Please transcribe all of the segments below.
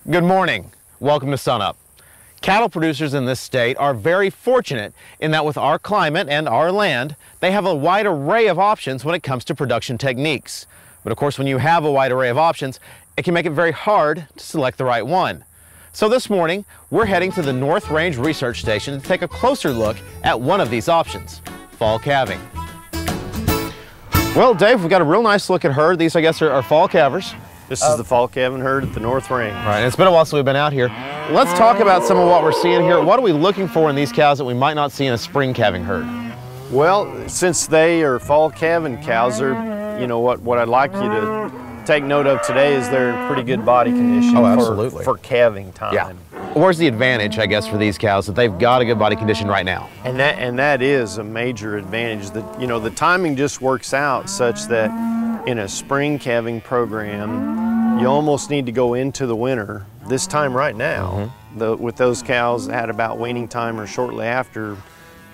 Good morning. Welcome to SUNUP. Cattle producers in this state are very fortunate in that with our climate and our land, they have a wide array of options when it comes to production techniques. But of course, when you have a wide array of options, it can make it very hard to select the right one. So this morning, we're heading to the North Range Research Station to take a closer look at one of these options, fall calving. Well, Dave, we've got a real nice looking herd. These, I guess, are fall calvers. This is the fall calving herd at the North Range. Right, and it's been a while since we've been out here. Let's talk about some of what we're seeing here. What are we looking for in these cows that we might not see in a spring calving herd? Well, since they are fall calving cows, they're, you know, what I'd like you to take note of today is they're in pretty good body condition for calving time. Yeah. Where's the advantage, I guess, for these cows that they've got a good body condition right now? And that is a major advantage. That, you know, the timing just works out such that in a spring calving program, you almost need to go into the winter this time right now. With those cows at about weaning time or shortly after,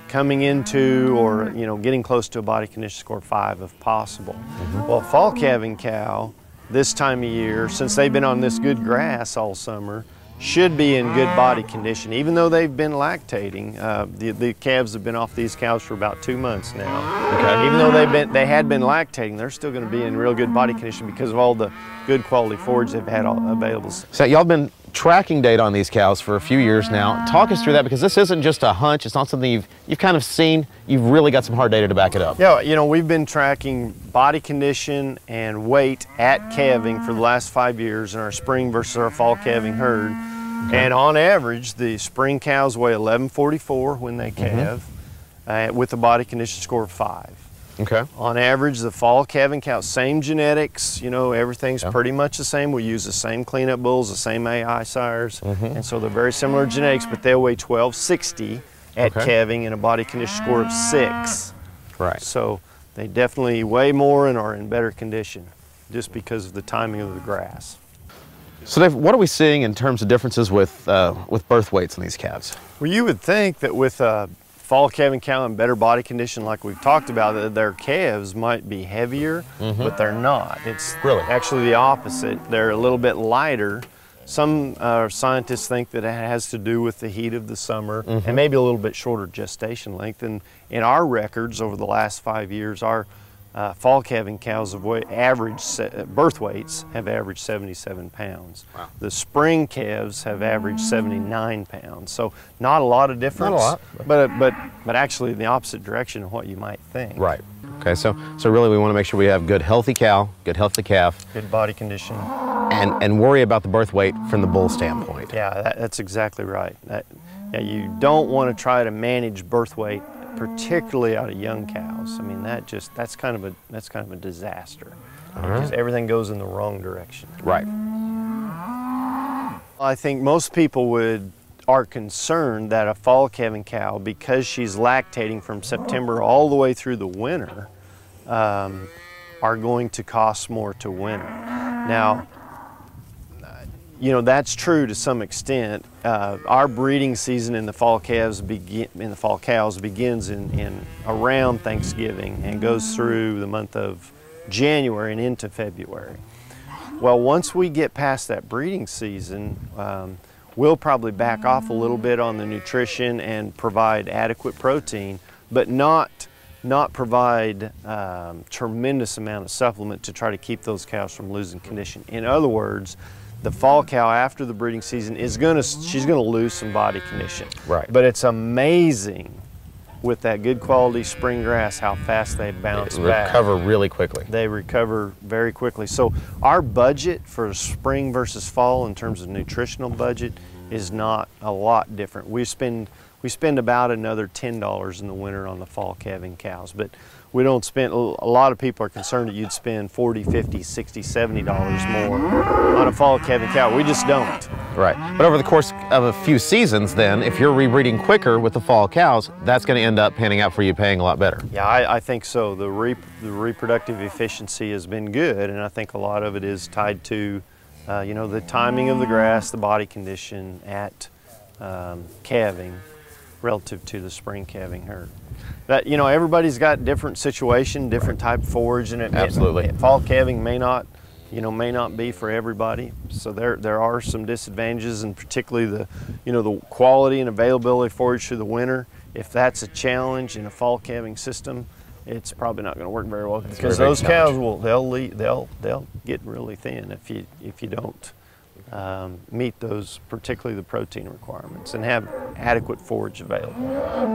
coming into or getting close to a body condition score 5 if possible. Well, a fall calving cow this time of year, since they've been on this good grass all summer, should be in good body condition, even though they've been lactating. The calves have been off these cows for about 2 months now. Okay. Even though they had been lactating, they're still going to be in real good body condition because of all the good quality forage they've had available. So y'all been tracking data on these cows for a few years now. Talk us through that, because this isn't just a hunch. It's not something you've kind of seen. You've really got some hard data to back it up. Yeah, you know, we've been tracking body condition and weight at calving for the last 5 years in our spring versus our fall calving herd. Okay. And on average, the spring cows weigh 1144 when they calve, with a body condition score of 5. Okay. On average, the fall calving cows, same genetics, you know, everything's pretty much the same. We use the same cleanup bulls, the same AI sires, and so they're very similar genetics, but they'll weigh 1260 at calving and a body condition score of 6. Right. So they definitely weigh more and are in better condition just because of the timing of the grass. So Dave, what are we seeing in terms of differences with birth weights in these calves? Well, you would think that with fall calving cow in better body condition, like we've talked about, that their calves might be heavier, but they're not. It's really actually the opposite. They're a little bit lighter. Some scientists think that it has to do with the heat of the summer and maybe a little bit shorter gestation length. And in our records over the last 5 years, our fall calving cows have birth weights have averaged 77 pounds. Wow. The spring calves have averaged 79 pounds. So not a lot of difference. Not a lot. But actually in the opposite direction of what you might think. Right. Okay, so really we want to make sure we have good healthy cow, good healthy calf. Good body condition. And worry about the birth weight from the bull standpoint. Yeah, that's exactly right. You don't want to try to manage birth weight, particularly out of young cows. I mean, that's kind of a disaster because everything goes in the wrong direction. Right. I think most people are concerned that a fall calving cow, because she's lactating from September all the way through the winter, are going to cost more to winter. Now, you know, that's true to some extent. Our breeding season in the fall cows begins in around Thanksgiving and goes through the month of January and into February. Well, once we get past that breeding season, we'll probably back off a little bit on the nutrition and provide adequate protein, but not provide tremendous amount of supplement to try to keep those cows from losing condition. In other words, the fall cow after the breeding season she's gonna lose some body condition. Right. But it's amazing with that good quality spring grass how fast they bounce back. Recover really quickly. They recover very quickly. So our budget for spring versus fall in terms of nutritional budget is not a lot different. We spend about another $10 in the winter on the fall calving cows, but we don't spend, a lot of people are concerned that you'd spend $40, $50, $60, $70 more on a fall calving cow. We just don't. Right. But over the course of a few seasons then, if you're rebreeding quicker with the fall cows, that's going to end up panning out for you paying a lot better. Yeah, I think so. The reproductive efficiency has been good, and I think a lot of it is tied to you know, the timing of the grass, the body condition at calving relative to the spring calving herd. But, you know, everybody's got different situation, different type of forage, and Absolutely. Fall calving may not may not be for everybody. So there are some disadvantages, and particularly the quality and availability of forage through the winter. If that's a challenge in a fall calving system, it's probably not going to work very well, because those cows they'll get really thin if you don't meet those, particularly the protein requirements, and have adequate forage available.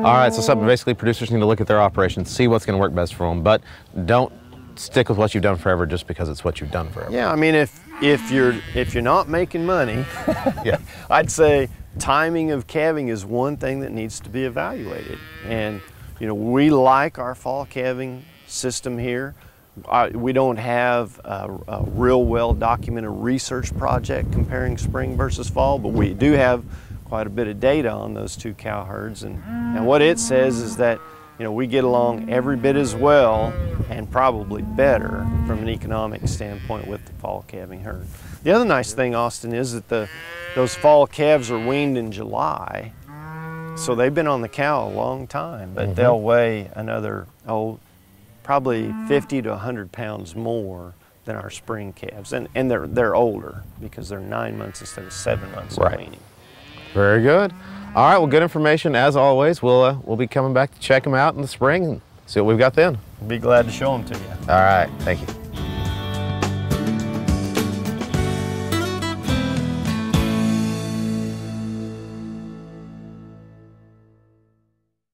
All right, so basically producers need to look at their operations, see what's going to work best for them, but don't stick with what you've done forever just because it's what you've done forever. Yeah, I mean, if you're not making money, yeah, I'd say timing of calving is one thing that needs to be evaluated. And we like our fall calving system here. We don't have a real well documented research project comparing spring versus fall, but we do have quite a bit of data on those two cow herds, and what it says is that we get along every bit as well, and probably better from an economic standpoint, with the fall calving herd. The other nice thing, Austin, is that those fall calves are weaned in July, so they've been on the cow a long time, but they'll weigh another, probably 50 to 100 pounds more than our spring calves, and they're older because they're 9 months instead of 7 months of weaning. Very good. All right, well, good information as always. We'll be coming back to check them out in the spring and see what we've got then. Be glad to show them to you. All right, thank you.